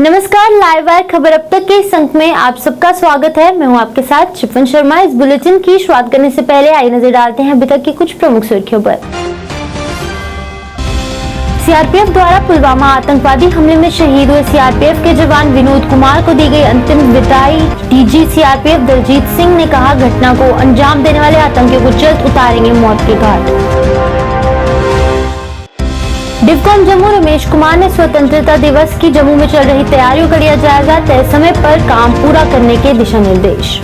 नमस्कार, live wire खबर अब तक के इस अंक में आप सबका स्वागत है। मैं हूं आपके साथ शिफन शर्मा। इस बुलेटिन की शुरुआत करने से पहले आइए नजर डालते हैं अभी तक की कुछ प्रमुख सुर्खियों पर। सीआरपीएफ द्वारा पुलवामा आतंकवादी हमले में शहीद हुए सीआरपीएफ के जवान विनोद कुमार को दी गई अंतिम विदाई। डीजी सीआरपीएफ दलजीत सिंह ने कहा, घटना को अंजाम देने वाले आतंकियों को जल्द उतारेंगे मौत के घाट। डिवकॉम जम्मू रमेश कुमार ने स्वतंत्रता दिवस की जम्मू में चल रही तैयारियों का लिया जायजा। तय समय पर काम पूरा करने के दिशा निर्देश।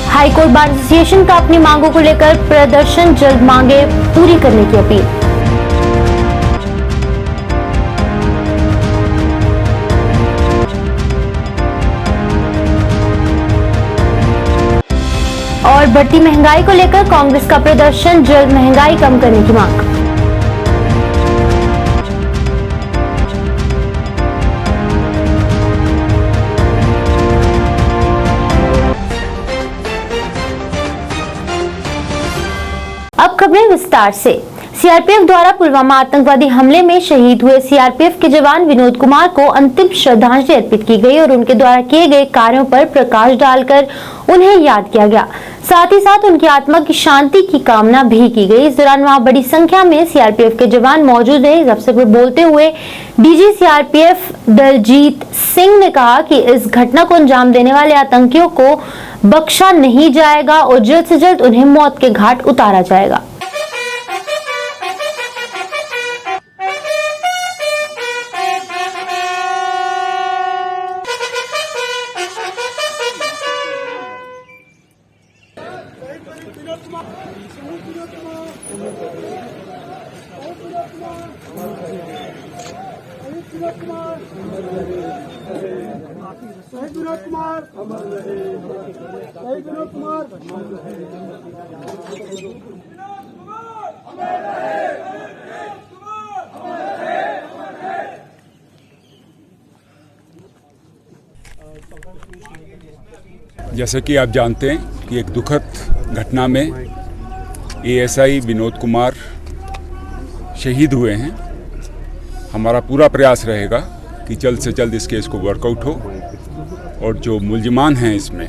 हाईकोर्ट बार एसोसिएशन का अपनी मांगों को लेकर प्रदर्शन, जल्द मांगे पूरी करने की अपील। और बढ़ती महंगाई को लेकर कांग्रेस का प्रदर्शन, जल्द महंगाई कम करने की मांग। अब खबरें विस्तार से। सीआरपीएफ द्वारा पुलवामा आतंकवादी हमले में शहीद हुए सीआरपीएफ के जवान विनोद कुमार को अंतिम श्रद्धांजलि अर्पित की गई और उनके द्वारा किए गए कार्यों पर प्रकाश डालकर उन्हें याद किया गया। साथ ही साथ उनकी आत्मा की शांति की कामना भी की गई। इस दौरान वहां बड़ी संख्या में सीआरपीएफ के जवान मौजूद रहे। इस अवसर पर बोलते हुए डीजी सीआरपीएफ दलजीत सिंह ने कहा कि इस घटना को अंजाम देने वाले आतंकियों को बख्शा नहीं जाएगा और जल्द से जल्द उन्हें मौत के घाट उतारा जाएगा। जैसे कि आप जानते हैं कि एक दुखद घटना में एएसआई विनोद कुमार शहीद हुए हैं। हमारा पूरा प्रयास रहेगा कि जल्द से जल्द इस केस को वर्कआउट हो और जो मुलजिमान हैं इसमें,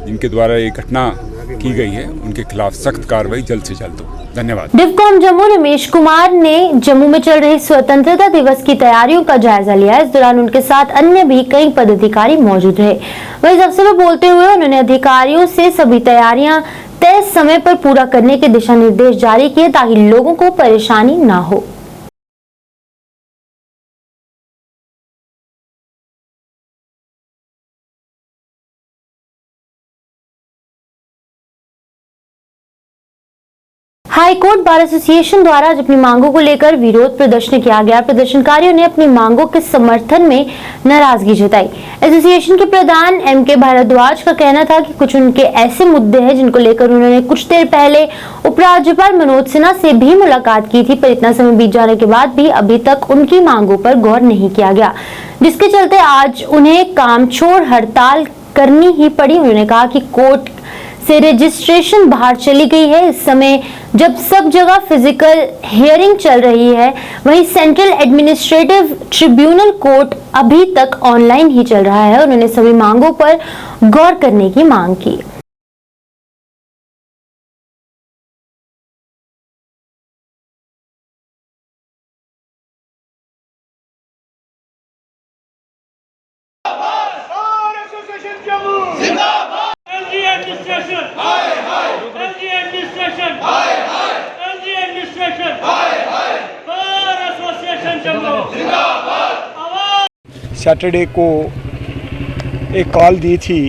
जिनके द्वारा ये घटना की गई है, उनके खिलाफ सख्त कार्रवाई जल्द से जल्द हो। धन्यवाद। डिवकॉम जम्मू रमेश कुमार ने जम्मू में चल रही स्वतंत्रता दिवस की तैयारियों का जायजा लिया। इस दौरान उनके साथ अन्य भी कई पदाधिकारी मौजूद रहे। वहीं इस अवसर पर बोलते हुए उन्होंने अधिकारियों से सभी तैयारियां तय समय पर पूरा करने के दिशा निर्देश जारी किए ताकि लोगों को परेशानी न हो। हाईकोर्ट बार एसोसिएशन द्वारा आज अपनी मांगों को लेकर विरोध प्रदर्शन किया गया। प्रदर्शनकारियों ने अपनी मांगों के समर्थन में नाराजगी जताई। एसोसिएशन के प्रधान एमके भारद्वाज का कहना था कि कुछ उनके ऐसे मुद्दे हैं जिनको लेकर उन्होंने कुछ देर पहले उपराज्यपाल मनोज सिन्हा से भी मुलाकात की थी, पर इतना समय बीत जाने के बाद भी अभी तक उनकी मांगों पर गौर नहीं किया गया, जिसके चलते आज उन्हें काम छोड़ हड़ताल करनी ही पड़ी। उन्होंने कहा कि कोर्ट से रजिस्ट्रेशन बाहर चली गई है। इस समय जब सब जगह फिजिकल हियरिंग चल रही है, वहीं सेंट्रल एडमिनिस्ट्रेटिव ट्रिब्यूनल कोर्ट अभी तक ऑनलाइन ही चल रहा है। उन्होंने सभी मांगों पर गौर करने की मांग की। सैटरडे को एक कॉल दी थी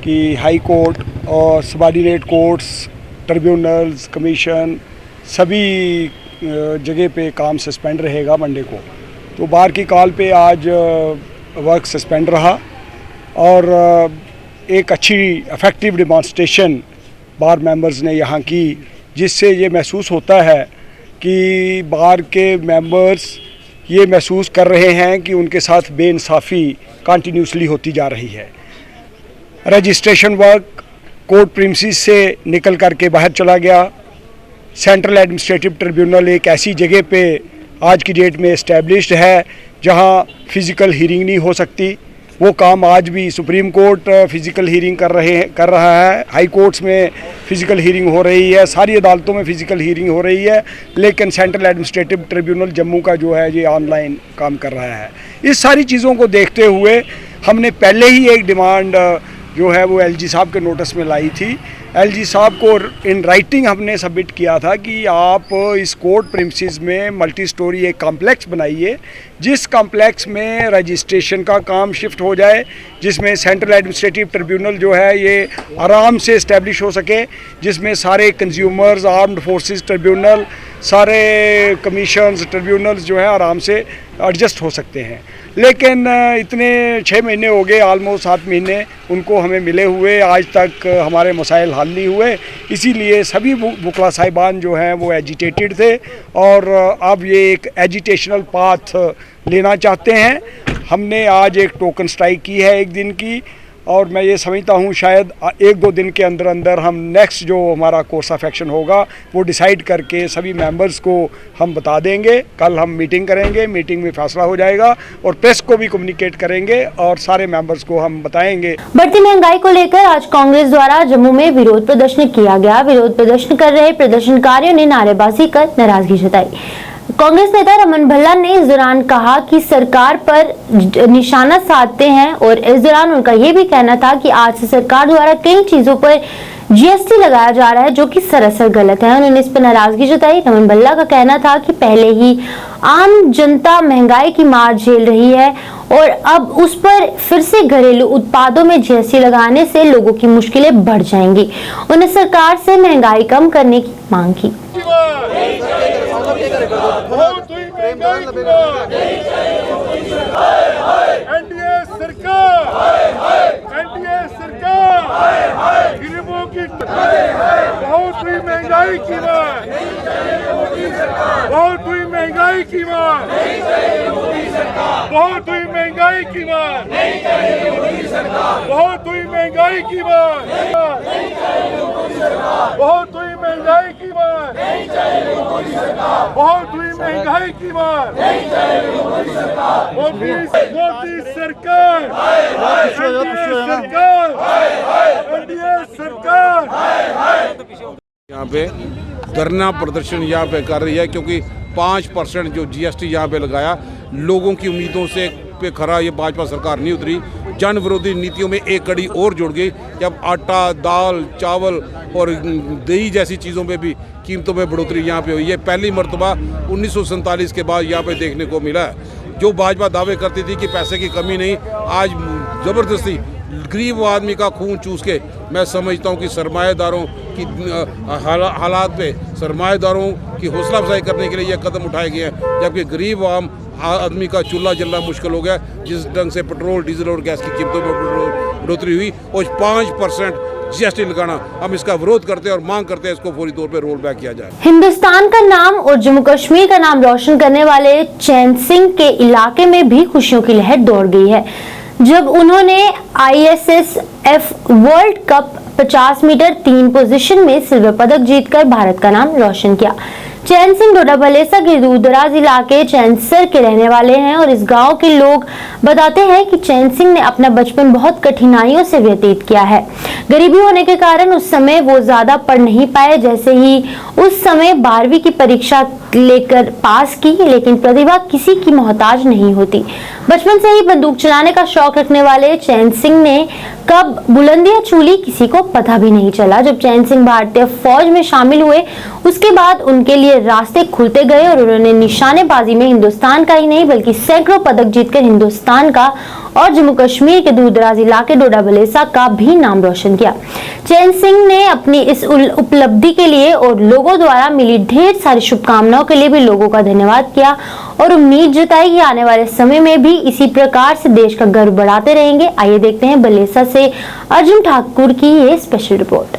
कि हाई कोर्ट और सबॉर्डिनेट कोर्ट्स, ट्रिब्यूनल्स, कमीशन सभी जगह पे काम सस्पेंड रहेगा मंडे को। तो बार की कॉल पे आज वर्क सस्पेंड रहा और एक अच्छी इफेक्टिव डिमॉन्स्ट्रेशन बार मेंबर्स ने यहाँ की, जिससे ये महसूस होता है कि बार के मेंबर्स ये महसूस कर रहे हैं कि उनके साथ बेइंसाफ़ी कंटिन्यूसली होती जा रही है। रजिस्ट्रेशन वर्क कोर्ट प्रीमिसेस से निकल कर के बाहर चला गया। सेंट्रल एडमिनिस्ट्रेटिव ट्रिब्यूनल एक ऐसी जगह पे आज की डेट में इस्टेब्लिश्ड है जहां फिज़िकल हीयरिंग नहीं हो सकती। वो काम आज भी सुप्रीम कोर्ट फिज़िकल हीयरिंग कर रहा है, हाई कोर्ट्स में फ़िज़िकल हीयरिंग हो रही है, सारी अदालतों में फ़िज़िकल हीयरिंग हो रही है, लेकिन सेंट्रल एडमिनिस्ट्रेटिव ट्रिब्यूनल जम्मू का जो है ये ऑनलाइन काम कर रहा है। इस सारी चीज़ों को देखते हुए हमने पहले ही एक डिमांड जो है वो एलजी साहब के नोटिस में लाई थी। एलजी साहब को इन राइटिंग हमने सबमिट किया था कि आप इस कोर्ट प्रीमिसेस में मल्टी स्टोरी एक कॉम्प्लेक्स बनाइए, जिस कॉम्प्लेक्स में रजिस्ट्रेशन का काम शिफ्ट हो जाए, जिसमें सेंट्रल एडमिनिस्ट्रेटिव ट्रिब्यूनल जो है ये आराम से इस्टेब्लिश हो सके, जिसमें सारे कंज्यूमर्स, आर्म्ड फोर्सेस ट्रिब्यूनल, सारे कमीशंस ट्रिब्यूनल्स जो है आराम से एडजस्ट हो सकते हैं। लेकिन इतने 6 महीने हो गए, ऑलमोस्ट 7 महीने उनको हमें मिले हुए, आज तक हमारे मसाइल हल नहीं हुए। इसीलिए सभी वकला साहिबान जो हैं वो एजिटेटेड थे और अब ये एक एजिटेशनल पाथ लेना चाहते हैं। हमने आज एक टोकन स्ट्राइक की है 1 दिन की, और मैं ये समझता हूँ शायद 1-2 दिन के अंदर अंदर हम नेक्स्ट जो हमारा कोर्स ऑफ एक्शन होगा वो डिसाइड करके सभी मेंबर्स को हम बता देंगे। कल हम मीटिंग करेंगे, मीटिंग में फैसला हो जाएगा और प्रेस को भी कम्युनिकेट करेंगे और सारे मेंबर्स को हम बताएंगे। बढ़ती महंगाई को लेकर आज कांग्रेस द्वारा जम्मू में विरोध प्रदर्शन किया गया। विरोध प्रदर्शन कर रहे प्रदर्शनकारियों ने नारेबाजी कर नाराजगी जताई। कांग्रेस नेता रमन भल्ला ने इस दौरान कहा कि सरकार पर निशाना साधते हैं और इस दौरान उनका यह भी कहना था कि आज से सरकार द्वारा कई चीजों पर जीएसटी लगाया जा रहा है जो कि सरासर गलत है। उन्होंने इस पर नाराजगी जताई। रमन भल्ला का कहना था कि पहले ही आम जनता महंगाई की मार झेल रही है और अब उस पर फिर से घरेलू उत्पादों में जीएसटी लगाने से लोगों की मुश्किलें बढ़ जाएंगी। उन्हें सरकार से महंगाई कम करने की मांग की। गरीबों की बहुत हुई महंगाई की मार, बहुत हुई महंगाई की मार, बहुत हुई महंगाई की मार, बहुत हुई महंगाई की मार, बहुत हुई महंगाई की मार, बहुत हुई महंगाई की मार। मोदी सरकार, सरकार यहाँ पे धरना प्रदर्शन यहाँ पे कर रही है क्योंकि 5% जो जीएसटी यहाँ पे लगाया, लोगों की उम्मीदों से पे खरा ये भाजपा सरकार नहीं उतरी। जन विरोधी नीतियों में एक कड़ी और जुड़ गई जब आटा, दाल, चावल और दही जैसी चीज़ों पे भी कीमतों में बढ़ोतरी यहाँ पे हुई है। पहली मरतबा 1947 के बाद यहाँ पे देखने को मिला है। जो भाजपा दावे करती थी कि पैसे की कमी नहीं, आज ज़बरदस्ती गरीब आदमी का खून चूस के मैं समझता हूँ कि सरमाएदारों की हालात पे सरमाएदारों की हौसला अफजाई करने के लिए यह कदम उठाए गए हैं, जबकि गरीब आम आदमी का चूल्हा जलना मुश्किल हो गया। जिस ढंग से पेट्रोल, डीजल और गैस की कीमतों में बढ़ोतरी हुई और 5% जीएसटी लगाना, हम इसका विरोध करते हैं और मांग करते हैं इसको फौरी तौर पे रोल बैक किया जाए। हिंदुस्तान का नाम और जम्मू कश्मीर का नाम रोशन करने वाले चैन सिंह के इलाके में भी खुशियों की लहर दौड़ गई है जब उन्होंने ISSF world cup 50 metre 3 position में सिल्वर पदक जीतकर भारत का नाम रोशन किया। चैन सिंह डोडा बलेसा के दूर दराज इलाके चैनसर के रहने वाले हैं और इस गांव के लोग बताते हैं कि चैन सिंह ने अपना बचपन बहुत कठिनाइयों से व्यतीत किया है। गरीबी होने के कारण उस समय वो ज्यादा पढ़ नहीं पाए। जैसे ही उस समय 12वीं की परीक्षा लेकर पास की, लेकिन प्रतिभा किसी की मोहताज नहीं होती। बचपन से ही बंदूक चलाने का शौक रखने वाले चैन सिंह ने कब बुलंदियां छूली किसी को पता भी नहीं चला। जब चैन सिंह भारतीय फौज में शामिल हुए उसके बाद उनके लिए रास्ते खुलते गए और उन्होंने निशानेबाजी में हिंदुस्तान का ही नहीं बल्कि सैकड़ों पदक जीतकर हिंदुस्तान का और जम्मू कश्मीर के दूरदराज इलाके डोडा बलेसा का भी नाम रोशन किया। चैन सिंह ने अपनी इस उपलब्धि के लिए और लोगों द्वारा मिली ढेर सारी शुभकामनाओं के लिए भी लोगों का धन्यवाद किया और उम्मीद जताई कि आने वाले समय में भी इसी प्रकार से देश का गर्व बढ़ाते रहेंगे। आइए देखते हैं बलेसा से अर्जुन ठाकुर की ये special report.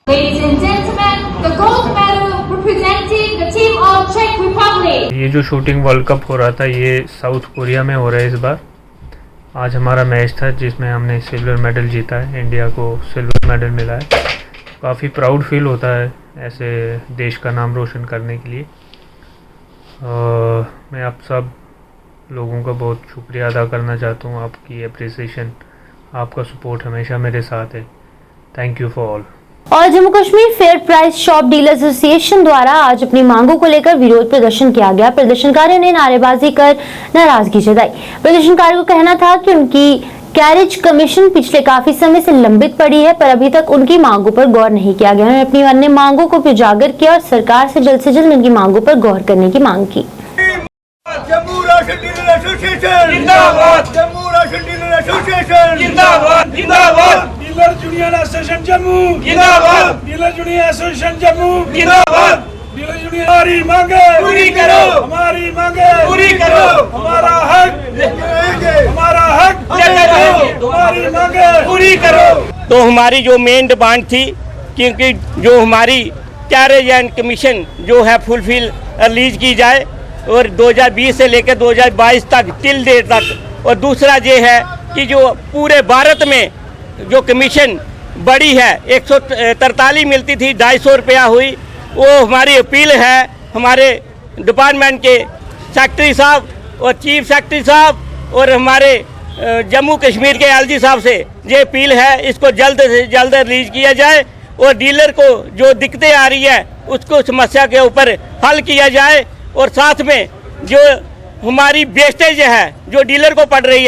Ladies and gentlemen, the gold medal representing the team of Czech Republic. ये जो शूटिंग वर्ल्ड कप हो रहा था ये साउथ कोरिया में हो रहा है इस बार। आज हमारा मैच था जिसमें हमने सिल्वर मेडल जीता है, इंडिया को सिल्वर मेडल मिला है। काफ़ी प्राउड फील होता है ऐसे देश का नाम रोशन करने के लिए। मैं आप सब लोगों का बहुत शुक्रिया अदा करना चाहता हूँ। आपकी अप्रिसिएशन, आपका सपोर्ट हमेशा मेरे साथ है। Thank you for all. और Jammu Kashmir fair price shop dealer association द्वारा आज अपनी मांगों को लेकर विरोध प्रदर्शन किया गया। प्रदर्शनकारियों ने नारेबाजी कर नाराजगी जताई। प्रदर्शनकारियों का कहना था कि उनकी कैरेज कमीशन पिछले काफी समय से लंबित पड़ी है, पर अभी तक उनकी मांगों पर गौर नहीं किया गया। उन्होंने अपनी अन्य मांगों को उजागर किया और सरकार से जल्द उनकी मांगों पर गौर करने की मांग की। जम्मू राशन डीलर एसोसिएशन जिंदाबाद। जम्मू राशन डीलर एसोसिएशन जिंदाबाद। जिंदाबाद। डीलर यूनियन एसोसिएशन जम्मू जिंदाबाद। डीलर यूनियन एसोसिएशन जम्मू जिंदाबाद। डीलर यूनियन हमारी मांगे पूरी करो, हमारी मांगे पूरी करो, हमारा हक हमारा हक हमारी मांगे पूरी करो। तो हमारी जो मेन डिमांड थी, क्योंकि जो हमारी कैरेज एंड कमीशन जो है फुलफिल रिलीज की जाए और 2020 से लेकर 2022 तक टिल डेट तक। और दूसरा ये है कि जो पूरे भारत में जो कमीशन बड़ी है 143 मिलती थी, 250 रुपया हुई। वो हमारी अपील है हमारे डिपार्टमेंट के सेक्रेटरी साहब और चीफ सेक्रेटरी साहब और हमारे जम्मू कश्मीर के एलजी साहब से ये अपील है, इसको जल्द से जल्द रिलीज किया जाए और डीलर को जो दिक्कतें आ रही है उसको समस्या के ऊपर हल किया जाए। और साथ में जो हमारी वेस्टेज है जो डीलर को पड़ रही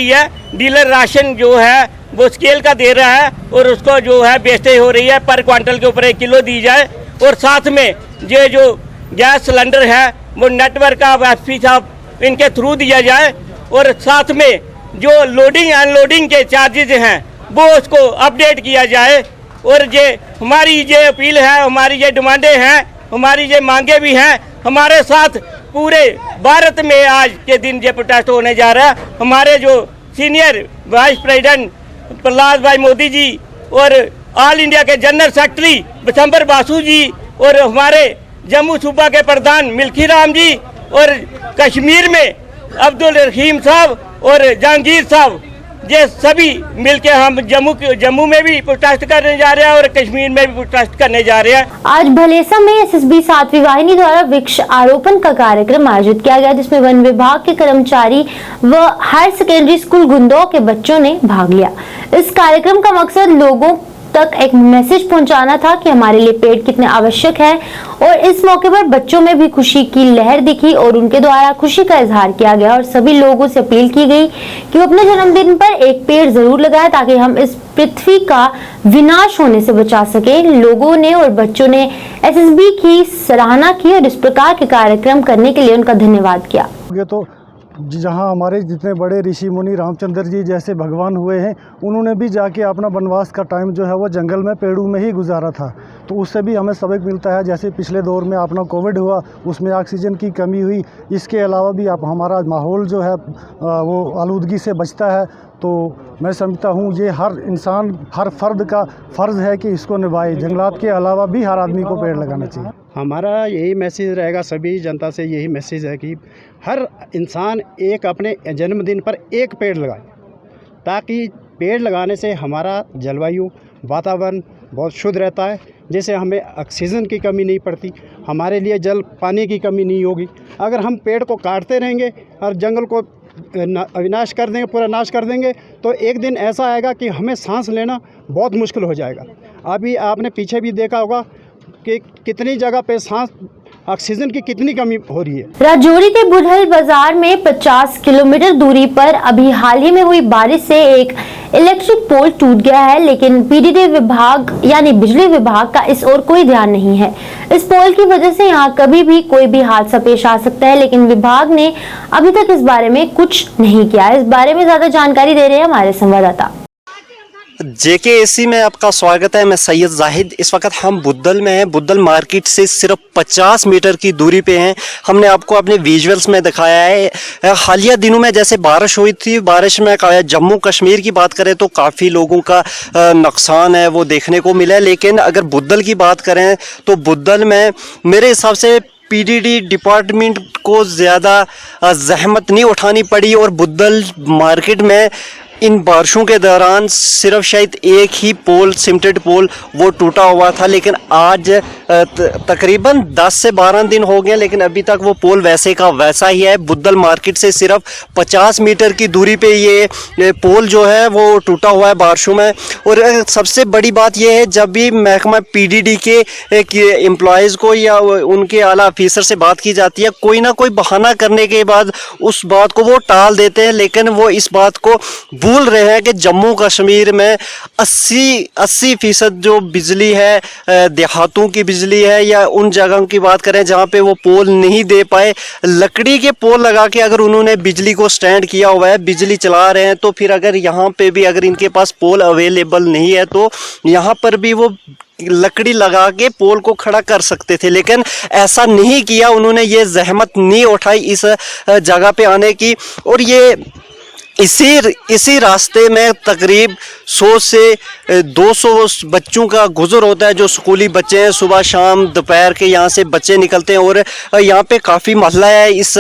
है, डीलर राशन जो है वो स्केल का दे रहा है और उसको जो है वेस्टेज हो रही है, पर क्वांटल के ऊपर 1 किलो दी जाए। और साथ में ये जो गैस सिलेंडर है वो नेटवर्क का एसपी साहब इनके थ्रू दिया जाए। और साथ में जो लोडिंग अनलोडिंग के चार्जेज हैं वो उसको अपडेट किया जाए। और ये हमारी ये अपील है, हमारी ये डिमांडें हैं, हमारी ये मांगे भी हैं। हमारे साथ पूरे भारत में आज के दिन ये प्रोटेस्ट होने जा रहा है। हमारे जो सीनियर वाइस प्रेसिडेंट प्रहलाद भाई मोदी जी और ऑल इंडिया के जनरल सेक्रेटरी बिशंबर बासु जी और हमारे जम्मू सूबा के प्रधान मिल्खी राम जी और कश्मीर में अब्दुल रहीम साहब और जहांगीर साहब, ये सभी मिलके हम जम्मू में भी प्रोटेस्ट करने जा रहे हैं और कश्मीर में भी प्रोटेस्ट करने जा रहे हैं। आज भलेसा में एसएसबी 7वीं वाहिनी द्वारा वृक्ष आरोपण का कार्यक्रम आयोजित किया गया, जिसमें वन विभाग के कर्मचारी व हायर सेकेंडरी स्कूल गुंदौ के बच्चों ने भाग लिया। इस कार्यक्रम का मकसद लोगों तक एक मैसेज पहुंचाना था कि हमारे लिए पेड़ कितने आवश्यक है। और इस मौके पर बच्चों में भी खुशी की लहर दिखी और उनके द्वारा खुशी का इजहार किया गया और सभी लोगों से अपील की गई कि वो अपने जन्मदिन पर एक पेड़ जरूर लगाएं ताकि हम इस पृथ्वी का विनाश होने से बचा सके। लोगों ने और बच्चों ने एसएसबी की सराहना की और इस प्रकार के कार्यक्रम करने के लिए उनका धन्यवाद किया। तो जहाँ हमारे जितने बड़े ऋषि मुनि रामचंद्र जी जैसे भगवान हुए हैं, उन्होंने भी जाके अपना वनवास का टाइम जो है वो जंगल में पेड़ों में ही गुजारा था। तो उससे भी हमें सबक मिलता है। जैसे पिछले दौर में अपना कोविड हुआ, उसमें ऑक्सीजन की कमी हुई। इसके अलावा भी आप हमारा माहौल जो है वो आलूदगी से बचता है। तो मैं समझता हूँ ये हर इंसान, हर फर्द का फ़र्ज़ है कि इसको निभाए। जंगलात के अलावा भी हर आदमी को पेड़ लगाना चाहिए। हमारा यही मैसेज रहेगा, सभी जनता से यही मैसेज है कि हर इंसान एक अपने जन्मदिन पर एक पेड़ लगाए, ताकि पेड़ लगाने से हमारा जलवायु वातावरण बहुत शुद्ध रहता है। जैसे हमें ऑक्सीजन की कमी नहीं पड़ती, हमारे लिए जल पानी की कमी नहीं होगी। अगर हम पेड़ को काटते रहेंगे और जंगल को अविनाश कर देंगे, पूरा नाश कर देंगे, तो एक दिन ऐसा आएगा कि हमें सांस लेना बहुत मुश्किल हो जाएगा। अभी आपने पीछे भी देखा होगा कि कितनी जगह पे सांस ऑक्सीजन की कितनी कमी हो रही है। राजौरी के बुढ़ल बाजार में 50 किलोमीटर दूरी पर अभी हाल ही में हुई बारिश से एक इलेक्ट्रिक पोल टूट गया है, लेकिन पीडीडी विभाग यानी बिजली विभाग का इस ओर कोई ध्यान नहीं है। इस पोल की वजह से यहां कभी भी कोई भी हादसा पेश आ सकता है, लेकिन विभाग ने अभी तक इस बारे में कुछ नहीं किया। इस बारे में ज्यादा जानकारी दे रहे हैं हमारे संवाददाता। JKAC में आपका स्वागत है। मैं सैयद जाहिद। इस वक्त हम बुद्दल में हैं। बुद्दल मार्केट से सिर्फ 50 मीटर की दूरी पे हैं। हमने आपको अपने विजुअल्स में दिखाया है। हालिया दिनों में जैसे बारिश हुई थी, बारिश में जम्मू कश्मीर की बात करें तो काफ़ी लोगों का नुकसान है वो देखने को मिला है। लेकिन अगर बुद्दल की बात करें तो बुद्दल में मेरे हिसाब से पीडीडी डिपार्टमेंट को ज़्यादा जहमत नहीं उठानी पड़ी और बुद्दल मार्केट में इन बारिशों के दौरान सिर्फ शायद एक ही पोल, सिमटेड पोल, वो टूटा हुआ था। लेकिन आज तकरीबन 10 से 12 दिन हो गए, लेकिन अभी तक वो पोल वैसे का वैसा ही है। बुद्दल मार्केट से सिर्फ 50 मीटर की दूरी पे ये पोल जो है वो टूटा हुआ है बारिशों में। और सबसे बड़ी बात यह है, जब भी महकमा पीडीडी के एम्प्लॉयज़ को या उनके आला ऑफिसर से बात की जाती है, कोई ना कोई बहाना करने के बाद उस बात को वो टाल देते हैं। लेकिन वो इस बात को भूल रहे हैं कि जम्मू कश्मीर में 80% जो बिजली है देहातों की बिजली है, या उन जगहों की बात करें जहां पे वो पोल नहीं दे पाए, लकड़ी के पोल लगा के अगर उन्होंने बिजली को स्टैंड किया हुआ है, बिजली चला रहे हैं, तो फिर अगर यहाँ पे भी अगर इनके पास पोल अवेलेबल नहीं है तो यहाँ पर भी वो लकड़ी लगा के पोल को खड़ा कर सकते थे। लेकिन ऐसा नहीं किया, उन्होंने ये जहमत नहीं उठाई इस जगह पे आने की। और ये इसी रास्ते में तकरीब 100 से 200 बच्चों का गुजर होता है, जो स्कूली बच्चे हैं। सुबह शाम दोपहर के यहाँ से बच्चे निकलते हैं और यहाँ पे काफ़ी मसला है। इस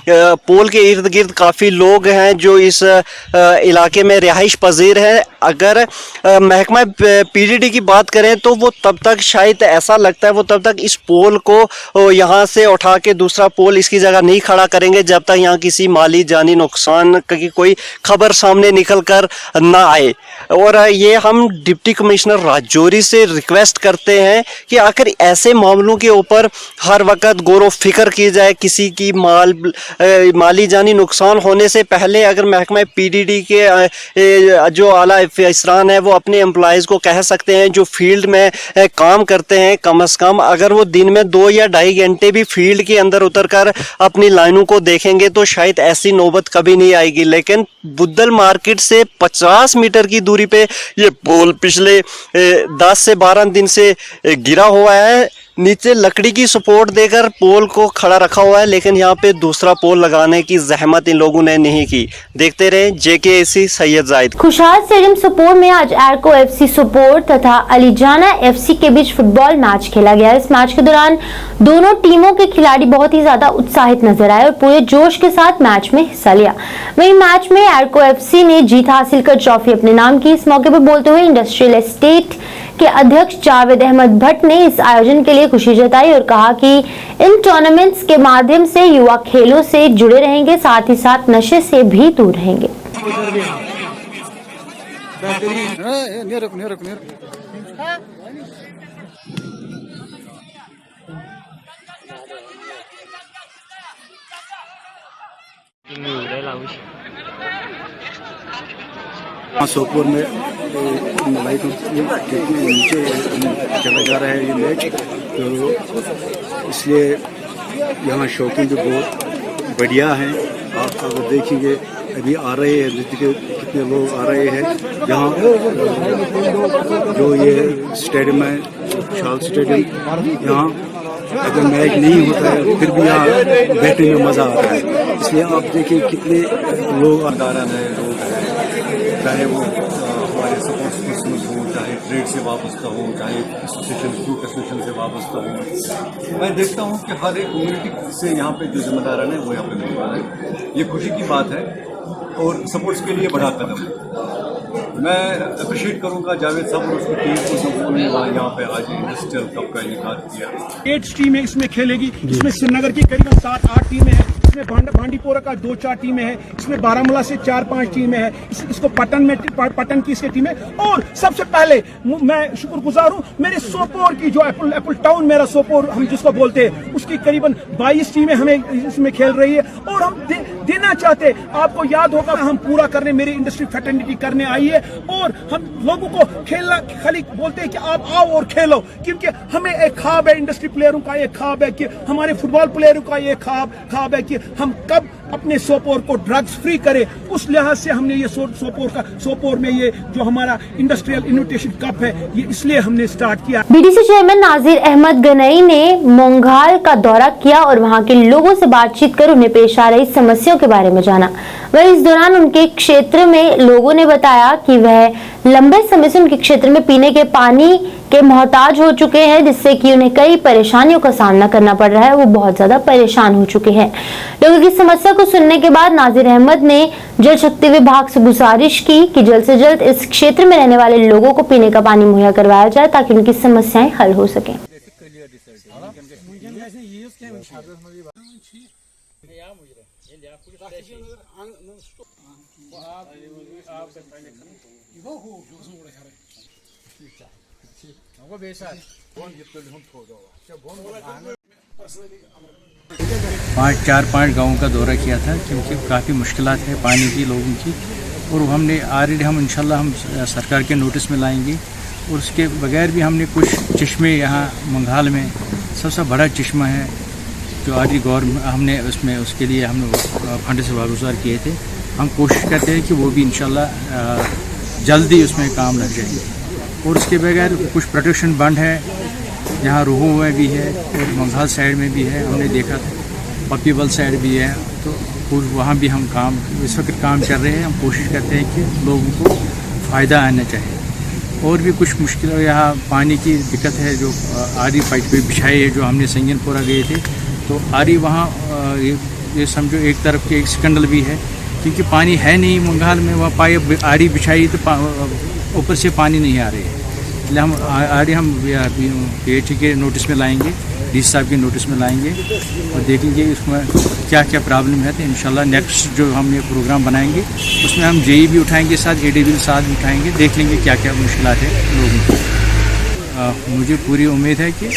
पोल के इर्द गिर्द काफ़ी लोग हैं जो इस इलाके में रिहाइश पजीर हैं। अगर महकमा पीडीडी की बात करें तो वो तब तक, शायद ऐसा लगता है, वो तब तक इस पोल को यहाँ से उठा के दूसरा पोल इसकी जगह नहीं खड़ा करेंगे जब तक यहाँ किसी माली जानी नुकसान की कोई खबर सामने निकल कर ना आए। और ये हम डिप्टी कमिश्नर राजौरी से रिक्वेस्ट करते हैं कि आखिर ऐसे मामलों के ऊपर हर वक्त गौर व फिक्र की जाए। किसी की माली जानी नुकसान होने से पहले अगर महकमा पीडीडी के जो आला अफसरान है वो अपने एम्प्लॉयज़ को कह सकते हैं, जो फील्ड में काम करते हैं, कम से कम अगर वो दिन में 2 या 2.5 घंटे भी फील्ड के अंदर उतरकर अपनी लाइनों को देखेंगे तो शायद ऐसी नौबत कभी नहीं आएगी। लेकिन बुद्दल मार्केट से 50 मीटर की दूरी पे ये पोल पिछले 10 से 12 दिन से गिरा हुआ है। नीचे लकड़ी की सपोर्ट देकर पोल को खड़ा रखा हुआ है, लेकिन यहाँ पे दूसरा पोल लगाने की जहमत इन लोगों ने नहीं की। देखते रहे JKAC सैयद जाहिद। खुशहाल स्टेडियम सुपोर में आज एरको FC सुपोर तथा अलीजाना FC के बीच फुटबॉल मैच खेला गया। इस मैच के दौरान दोनों टीमों के खिलाड़ी बहुत ही ज्यादा उत्साहित नजर आए और पूरे जोश के साथ मैच में हिस्सा लिया। वहीं मैच में एरको FC ने जीत हासिल कर ट्रॉफी अपने नाम की। इस मौके पर बोलते हुए इंडस्ट्रियल एस्टेट के अध्यक्ष जावेद अहमद भट्ट ने इस आयोजन के लिए खुशी जताई और कहा कि इन टूर्नामेंट्स के माध्यम से युवा खेलों से जुड़े रहेंगे, साथ ही साथ नशे से भी दूर रहेंगे। सोपोर में लाइट के नीचे चला जा रहा है ये मैच, तो इसलिए यहाँ शौकीन भी बहुत बढ़िया हैं। आप अगर देखेंगे अभी आ रहे हैं कितने लोग आ रहे हैं यहाँ। जो ये स्टेडियम है शाल स्टेडियम, यहाँ अगर मैच नहीं होता है फिर भी यहाँ बैठने में मज़ा आता है। इसलिए आप देखिए कितने लोग चाहे वो हमारे सपोर्ट्स पर्सनल हो, चाहे ट्रेड से वाबस्ता हो, चाहे एसोसिएशन फ्रूट एसोसिएशन से वाबस्ता हो। मैं देखता हूँ कि हर एक कम्युनिटी से यहाँ पे जो जिम्मेदार है वो यहाँ पे मिल रहा है। ये खुशी की बात है और सपोर्ट्स के लिए बड़ा कदम है। मैं अप्रिशिएट करूँगा जावेद साहब और उसकी टीम को जो उन्होंने यहाँ पे आज इंडस्ट्रियल कप का इनेकाद किया। 8 टीमें इसमें खेलेगी। इसमें श्रीनगर की करीबन 7-8 टीमें हैं, इसमें बांडीपोरा का 2-4 टीमें हैं, इसमें बारामूला से 4-5 टीमें हैं, इसको पटन की इसके टीमें। और सबसे पहले मैं शुक्रगुजार हूँ मेरे सोपोर की, जो एप्पल टाउन मेरा सोपोर हम जिसको बोलते हैं, उसकी करीबन 22 टीमें हमें इसमें खेल रही है। और हम देना चाहते, आपको याद होगा हम पूरा करने मेरी इंडस्ट्री फैटर्निटी करने आई है और हम लोगों को खेलना खाली बोलते हैं कि आप आओ और खेलो, क्योंकि हमें एक ख्वाब है, इंडस्ट्री प्लेयरों का एक ख्वाब है कि हमारे फुटबॉल प्लेयरों का ये ख्वाब है कि हम कब अपने सोपोर को ड्रग्स फ्री करें। उस लिहाज से हमने ये सोपोर में ये जो हमारा इंडस्ट्रियल इन्विटेशन कप है ये इसलिए हमने स्टार्ट किया। BDC चेयरमैन नाजिर अहमद गनई ने मोंघाल का दौरा किया और वहां के लोगों से बातचीत कर उन्हें पेश आ रही समस्याओं के बारे में जाना। वहीं इस दौरान उनके क्षेत्र में लोगों ने बताया कि वह लंबे समय से उनके क्षेत्र में पीने के पानी के मोहताज हो चुके हैं, जिससे कि उन्हें कई परेशानियों का सामना करना पड़ रहा है। वो बहुत ज्यादा परेशान हो चुके हैं। लोगों की समस्या को सुनने के बाद नाजिर अहमद ने जल शक्ति विभाग से गुजारिश की कि जल्द से जल्द इस क्षेत्र में रहने वाले लोगों को पीने का पानी मुहैया करवाया जाए ताकि उनकी समस्याएं हल हो सकें। पाँच गाँवों का दौरा किया था, क्योंकि काफ़ी मुश्किलात है पानी की लोगों की, और हमने ऑलरेडी हम इंशाल्लाह हम सरकार के नोटिस में लाएंगे। और उसके बगैर भी हमने कुछ चश्मे यहाँ मंगाल में सबसे बड़ा चश्मा है जो आज गवर्नमेंट हमने उसमें उसके लिए हम फंड से वागुजार किए थे। हम कोशिश करते हैं कि वो भी इंशाल्लाह जल्दी उसमें काम लग जाएगी। और उसके बगैर कुछ प्रोटेक्शन बंद है, यहाँ रूहू में भी है और मंगाल साइड में भी है, हमने देखा था पप्पीबल साइड भी है, तो वहाँ भी हम काम इस वक्त काम कर रहे हैं। हम कोशिश करते हैं कि लोगों को फ़ायदा आना चाहिए। और भी कुछ मुश्किल यहाँ पानी की दिक्कत है, जो आरी पाइप पे बिछाई है, जो हमने संगनपुरा गए थे तो आरी वहाँ ये समझो एक तरफ के एक सिकंडल भी है, क्योंकि पानी है नहीं मंगाल में। वहाँ पाइप आरी बिछाई तो ऊपर से पानी नहीं आ रही है। इसलिए हम आरी हम PHE के नोटिस में लाएंगे, डी साहब के नोटिस में लाएंगे और देखेंगे इसमें क्या क्या प्रॉब्लम है। तो इंशाल्लाह नेक्स्ट जो हम ये प्रोग्राम बनाएंगे उसमें हम JE भी उठाएंगे, साथ AD भी साथ भी उठाएंगे, देख लेंगे क्या क्या मुश्किलात है लोगों को। मुझे पूरी उम्मीद है कि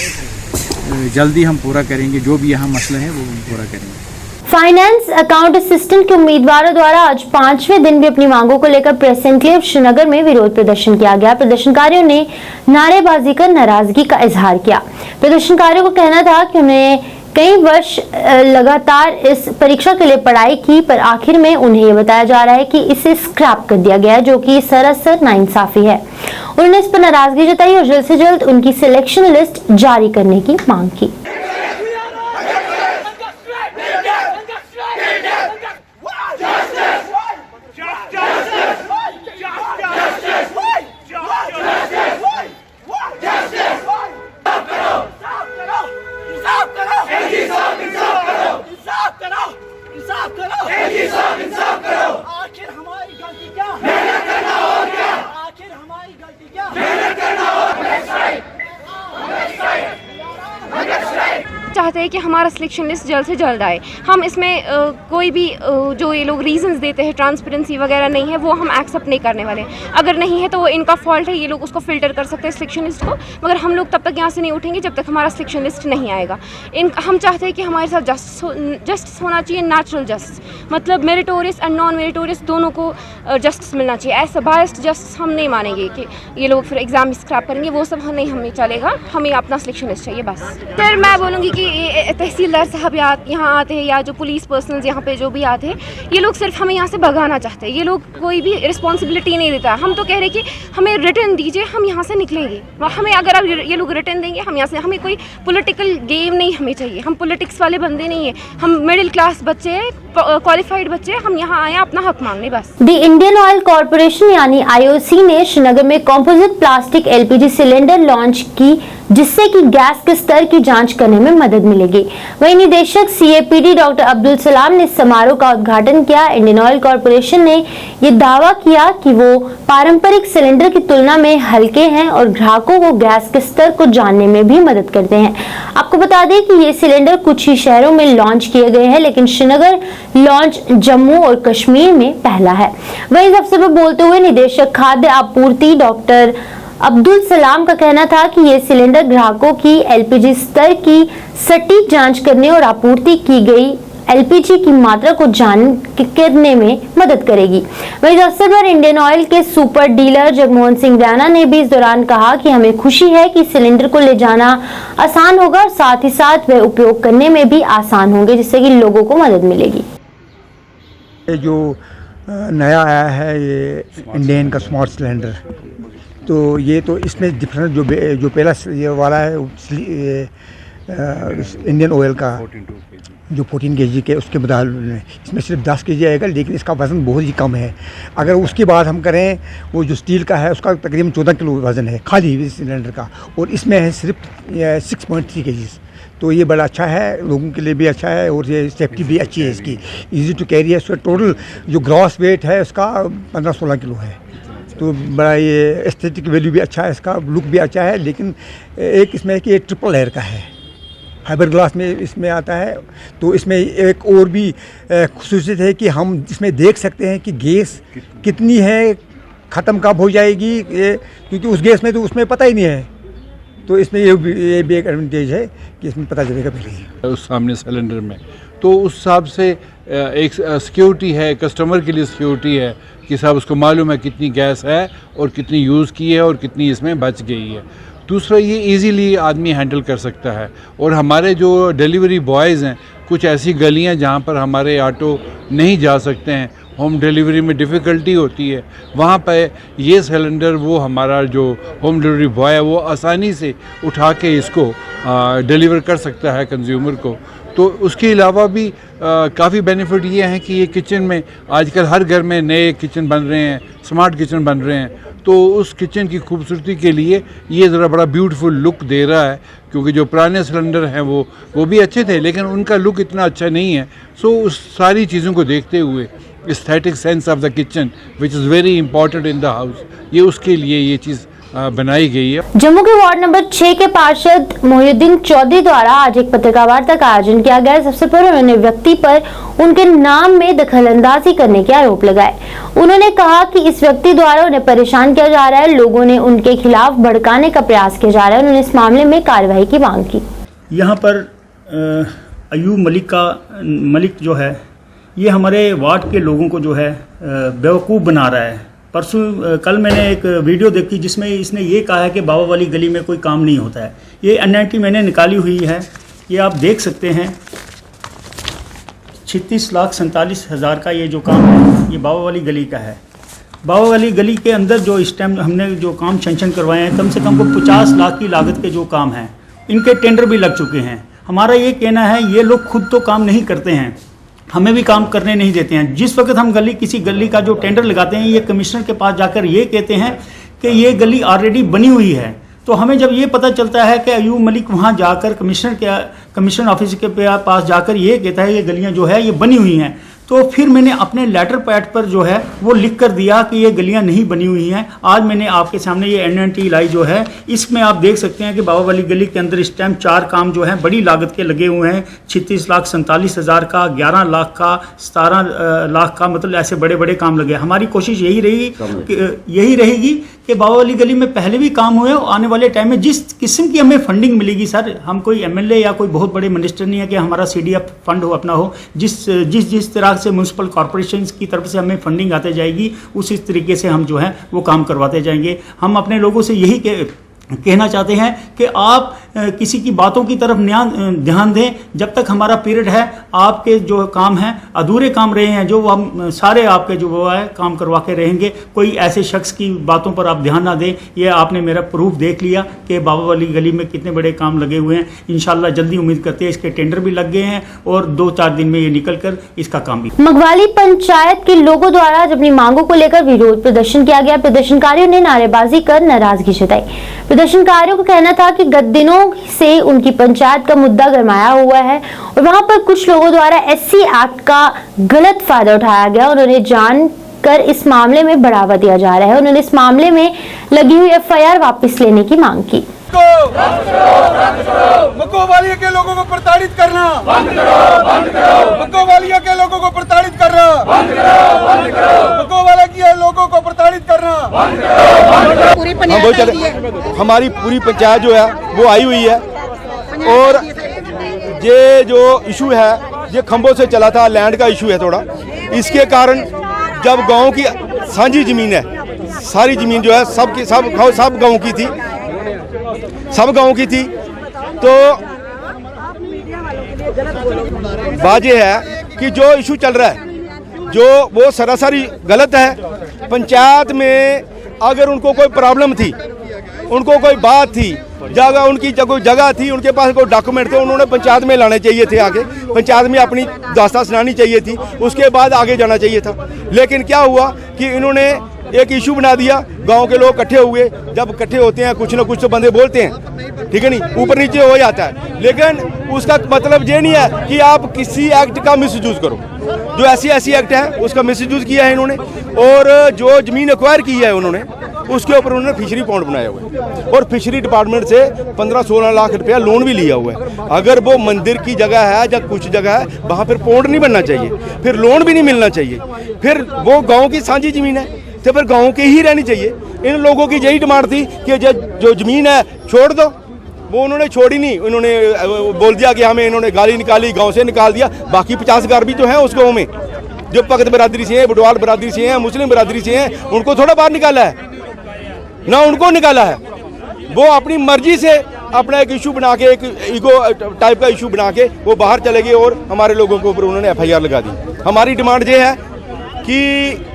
जल्दी हम पूरा करेंगे, जो भी यहाँ मसला है वो पूरा करेंगे। फाइनेंस अकाउंट असिस्टेंट के उम्मीदवारों द्वारा आज 5वें दिन भी अपनी मांगों को लेकर प्रेस एनक्लेव श्रीनगर में विरोध प्रदर्शन किया गया। प्रदर्शनकारियों ने नारेबाजी कर नाराजगी का इजहार किया। प्रदर्शनकारियों का कहना था कि उन्हें कई वर्ष लगातार इस परीक्षा के लिए पढ़ाई की, पर आखिर में उन्हें ये बताया जा रहा है कि इसे स्क्रैप कर दिया गया है, जो कि सरासर नाइंसाफी है। उन्होंने इस पर नाराजगी जताई और जल्द से जल्द उनकी सिलेक्शन लिस्ट जारी करने की मांग की। चाहते हैं कि हमारा सिलेक्शन लिस्ट जल्द से जल्द आए। हम इसमें कोई भी जो ये लोग रीजंस देते हैं, ट्रांसपेरेंसी वगैरह नहीं है, वो हम एक्सेप्ट नहीं करने वाले। अगर नहीं है तो वो इनका फॉल्ट है, ये लोग उसको फिल्टर कर सकते हैं सिलेक्शन लिस्ट को, मगर हम लोग तब तक यहाँ से नहीं उठेंगे जब तक हमारा सिलेक्शन लिस्ट नहीं आएगा। हम चाहते हैं कि हमारे साथ जस्टिस होना चाहिए, नेचुरल जस्टिस, मतलब मेरिटोरियस एंड नॉन मेरिटोरियस दोनों को जस्टिस मिलना चाहिए। ऐसा बायस्ड जस्टिस हम नहीं मानेंगे कि ये लोग फिर एग्जाम स्क्रैप करेंगे, वो सब नहीं हमें चलेगा। हमें अपना सिलेक्शन लिस्ट चाहिए बस। फिर मैं बोलूँगी कि तहसीलदार साहब यहाँ आते हैं या जो पुलिस पर्सनल्स यहाँ पे जो भी आते हैं, ये लोग सिर्फ हमें यहाँ से भगाना चाहते हैं। ये लोग कोई भी रिस्पॉन्सिबिलिटी नहीं देता। हम तो कह रहे कि हमें रिटर्न दीजिए, हम यहाँ से निकलेंगे। हमें अगर अब ये लोग रिटर्न देंगे हम यहाँ से, हमें कोई पॉलिटिकल गेम नहीं हमें चाहिए। हम पॉलिटिक्स वाले बंदे नहीं हैं, हम मिडिल क्लास बच्चे हैं, क्वालिफाइड बच्चे, हम यहाँ आए अपना हक मांगने बस। द इंडियन ऑयल कॉर्पोरेशन यानी IOC ने श्रीनगर में composite plastic LPG cylinder launch की, जिससे कि गैस के स्तर की जांच करने में मदद मिलेगी। वहीं निदेशक CAPD डॉक्टर अब्दुल सलाम ने समारोह का उद्घाटन किया। इंडियन ऑयल कॉर्पोरेशन ने ये दावा किया कि वो पारंपरिक सिलेंडर की तुलना में हल्के हैं और ग्राहकों को गैस के स्तर को जानने में भी मदद करते हैं। आपको बता दें कि ये सिलेंडर कुछ ही शहरों में लॉन्च किए गए हैं, लेकिन श्रीनगर लॉन्च जम्मू और कश्मीर में पहला है। वहीं इस अवसर पर बोलते हुए निदेशक खाद्य आपूर्ति डॉक्टर अब्दुल सलाम का कहना था कि ये सिलेंडर ग्राहकों की LPG स्तर की सटीक जांच करने और आपूर्ति की गई LPG की मात्रा को जानने में मदद करेगी। वहीं इस अवसर पर इंडियन ऑयल के सुपर डीलर जगमोहन सिंह रैना ने भी इस दौरान कहा कि हमें खुशी है कि सिलेंडर को ले जाना आसान होगा और साथ ही साथ वह उपयोग करने में भी आसान होंगे, जिससे कि लोगों को मदद मिलेगी। ये जो नया आया है ये इंडियन का स्मार्ट सिलेंडर, तो ये तो इसमें डिफरेंस जो पहला ये वाला है इंडियन ऑयल का जो 14 kg के उसके बदले इसमें सिर्फ 10 kg आएगा, लेकिन इसका वज़न बहुत ही कम है। अगर उसकी बात हम करें, वो जो स्टील का है उसका तकरीबन 14 किलो वज़न है खाली सिलेंडर का, और इसमें है सिर्फ 6.3 kg। तो ये बड़ा अच्छा है, लोगों के लिए भी अच्छा है और ये सेफ्टी भी अच्छी है इसकी, इजी टू कैरी है। उसका टोटल जो ग्रॉस वेट है उसका 15-16 किलो है। तो बड़ा ये एस्थेटिक वैल्यू भी अच्छा है, इसका लुक भी अच्छा है। लेकिन एक इसमें है कि ये ट्रिपल लेयर का है, फाइबर ग्लास में इसमें आता है। तो इसमें एक और भी खुसूसियत है कि हम इसमें देख सकते हैं कि गैस कितनी है, ख़त्म कब हो जाएगी, क्योंकि उस गैस में तो उसमें पता ही नहीं है। तो इसमें ये भी एक एडवांटेज है कि इसमें पता चलेगा पहले ही उस सामने सिलेंडर में। तो उस हिसाब से एक सिक्योरिटी है, कस्टमर के लिए सिक्योरिटी है कि साहब उसको मालूम है कितनी गैस है और कितनी यूज़ की है और कितनी इसमें बच गई है। दूसरा, ये इजीली आदमी हैंडल कर सकता है। और हमारे जो डिलीवरी बॉयज़ हैं, कुछ ऐसी गलियां जहां पर हमारे ऑटो नहीं जा सकते हैं, होम डिलीवरी में डिफ़िकल्टी होती है, वहाँ पे ये सिलेंडर वो हमारा जो होम डिलीवरी बॉय है वो आसानी से उठा के इसको डिलीवर कर सकता है कंज्यूमर को। तो उसके अलावा भी काफ़ी बेनिफिट ये हैं कि ये किचन में आजकल हर घर में नए किचन बन रहे हैं, स्मार्ट किचन बन रहे हैं। तो उस किचन की खूबसूरती के लिए ये ज़रा बड़ा ब्यूटीफुल लुक दे रहा है, क्योंकि जो पुराने सिलेंडर हैं वो भी अच्छे थे लेकिन उनका लुक इतना अच्छा नहीं है। सो उस सारी चीज़ों को देखते हुए aesthetic sense of the kitchen which is very important in the house, ये उसके लिए ये चीज़ बनाई गई है। जम्मू के वार्ड नंबर 6 के पार्षद मोहिउद्दीन चौधरी द्वारा आज एक पत्रकार वार्ता का आयोजन किया गया। सबसे पहले उन्होंने व्यक्ति पर उनके नाम में दखलंदाजी करने के आरोप लगाए। उन्होंने कहा कि इस व्यक्ति द्वारा उन्हें परेशान किया जा रहा है, लोगों ने उनके खिलाफ भड़काने का प्रयास किया जा रहा है। उन्होंने इस मामले में कार्रवाई की मांग की। यहाँ पर अयूब मलिक जो है, ये हमारे वार्ड के लोगों को जो है बेवकूफ़ बना रहा है। कल मैंने एक वीडियो देखी जिसमें इसने ये कहा है कि बाबा वाली गली में कोई काम नहीं होता है। ये NIT मैंने निकाली हुई है, ये आप देख सकते हैं। 36,47,000 का ये जो काम है, ये बाबा वाली गली का है। बाबा वाली गली के अंदर जो इस टाइम हमने जो काम सैंक्शन करवाए हैं, कम से कम वो 50 लाख की लागत के जो काम हैं, इनके टेंडर भी लग चुके हैं। हमारा ये कहना है, ये लोग खुद तो काम नहीं करते हैं, हमें भी काम करने नहीं देते हैं। जिस वक्त हम किसी गली का जो टेंडर लगाते हैं, ये कमिश्नर के पास जाकर ये कहते हैं कि ये गली ऑलरेडी बनी हुई है। तो हमें जब ये पता चलता है कि अयूब मलिक वहाँ जाकर कमिश्नर ऑफिस के पास जाकर ये कहता है ये गलियाँ जो है ये बनी हुई हैं, तो फिर मैंने अपने लेटर पैड पर जो है वो लिख कर दिया कि ये गलियां नहीं बनी हुई हैं। आज मैंने आपके सामने ये NIT लाई जो है, इसमें आप देख सकते हैं कि बाबा वाली गली के अंदर इस टाइम 4 काम जो हैं बड़ी लागत के लगे हुए हैं। 36,47,000 का, 11 लाख का, 17 लाख का, मतलब ऐसे बड़े बड़े काम लगे। हमारी कोशिश यही रहेगी कि बाबा वाली गली में पहले भी काम हुए, आने वाले टाइम में जिस किस्म की हमें फंडिंग मिलेगी, सर हम कोई MLA या कोई बहुत बड़े मिनिस्टर नहीं है कि हमारा CDF फंड हो अपना हो, जिस तरह से म्यूनसिपल कॉर्पोरेशन की तरफ से हमें फंडिंग आते जाएगी, उसी तरीके से हम जो है वो काम करवाते जाएंगे। हम अपने लोगों से यही कहना चाहते हैं कि आप किसी की बातों की तरफ ध्यान दें। जब तक हमारा पीरियड है, आपके जो काम हैं अधूरे काम रहे हैं, जो हम सारे आपके जो वो है काम करवा के रहेंगे। कोई ऐसे शख्स की बातों पर आप ध्यान ना दें। ये आपने मेरा प्रूफ देख लिया कि बाबा वाली गली में कितने बड़े काम लगे हुए हैं। इंशाल्लाह जल्दी उम्मीद करते हैं, इसके टेंडर भी लग गए हैं और 2-4 दिन में ये निकल कर इसका काम भी। मगवाली पंचायत के लोगों द्वारा आज अपनी मांगों को लेकर विरोध प्रदर्शन किया गया। प्रदर्शनकारियों ने नारेबाजी कर नाराजगी जताई। प्रदर्शनकारियों का कहना था कि गत दिनों से उनकी पंचायत का मुद्दा गरमाया हुआ है और वहां पर कुछ लोगों द्वारा SC एक्ट का गलत फायदा उठाया गया। उन्होंने जानकर इस मामले में बढ़ावा दिया जा रहा है। उन्होंने इस मामले में लगी हुई FIR वापस लेने की मांग की। मकोवालिया के लोगों को प्रताड़ित करना बंद करो। मकोवालिया के लोगों को प्रताड़ित करना बंद करो। मकोवालिया के लोगों को प्रताड़ित करना बंद करो। पूरी पंचायत, हमारी पूरी पंचायत जो है वो आई हुई है और ये जो इशू है ये खंभों से चला था, लैंड का इशू है थोड़ा। इसके कारण जब गांव की साझी जमीन है, सारी जमीन जो है सब गांव की थी, तो बात यह है कि जो इशू चल रहा है जो वो सरासरी गलत है। पंचायत में अगर उनको कोई प्रॉब्लम थी उनको कोई बात थी, जगह उनकी कोई जगह थी, उनके पास कोई डॉक्यूमेंट थे, उन्होंने पंचायत में लाने चाहिए थे, आगे पंचायत में अपनी दास्तान सुनानी चाहिए थी, उसके बाद आगे जाना चाहिए था। लेकिन क्या हुआ कि इन्होंने एक इशू बना दिया, गांव के लोग इकट्ठे हुए, जब इकट्ठे होते हैं कुछ ना कुछ तो बंदे बोलते हैं, ठीक है नहीं, ऊपर नीचे हो जाता है। लेकिन उसका मतलब ये नहीं है कि आप किसी एक्ट का मिसयूज करो। जो ऐसी एक्ट है उसका मिसयूज किया है इन्होंने, और जो ज़मीन एक्वायर की है उन्होंने, उसके ऊपर उन्होंने फिशरी पॉन्ड बनाया हुआ है और फिशरी डिपार्टमेंट से 15-16 लाख रुपया लोन भी लिया हुआ है। अगर वो मंदिर की जगह है या कुछ जगह है, वहाँ फिर पॉन्ड नहीं बनना चाहिए, फिर लोन भी नहीं मिलना चाहिए, फिर वो गाँव की साझी ज़मीन है तो फिर गाँव की ही रहनी चाहिए। इन लोगों की यही डिमांड थी कि जो ज़मीन है छोड़ दो, वो उन्होंने छोड़ी नहीं, उन्होंने बोल दिया कि हमें, इन्होंने गाली निकाली, गांव से निकाल दिया। बाकी 50 घर भी तो हैं उस गांव में, जो भगत बरादरी से हैं, बुडवाल बरादरी से हैं, मुस्लिम बरादरी से हैं, उनको थोड़ा बाहर निकाला है ना, उनको निकाला है। वो अपनी मर्जी से अपना एक इशू बना के, एक ईगो टाइप का इशू बना के वो बाहर चले गए और हमारे लोगों के ऊपर उन्होंने FIR लगा दी। हमारी डिमांड ये है कि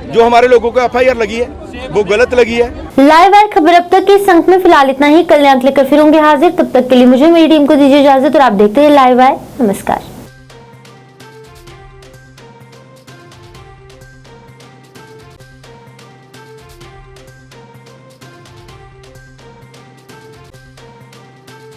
जो हमारे लोगों को FIR लगी है वो गलत लगी है। लाइव वायर खबर अब तक के इस अंक में फिलहाल इतना ही। कल नया लेकर फिर होंगे हाजिर, तब तक के लिए मुझे मेरी टीम को दीजिए इजाजत और आप देखते हैं लाइव वायर। नमस्कार।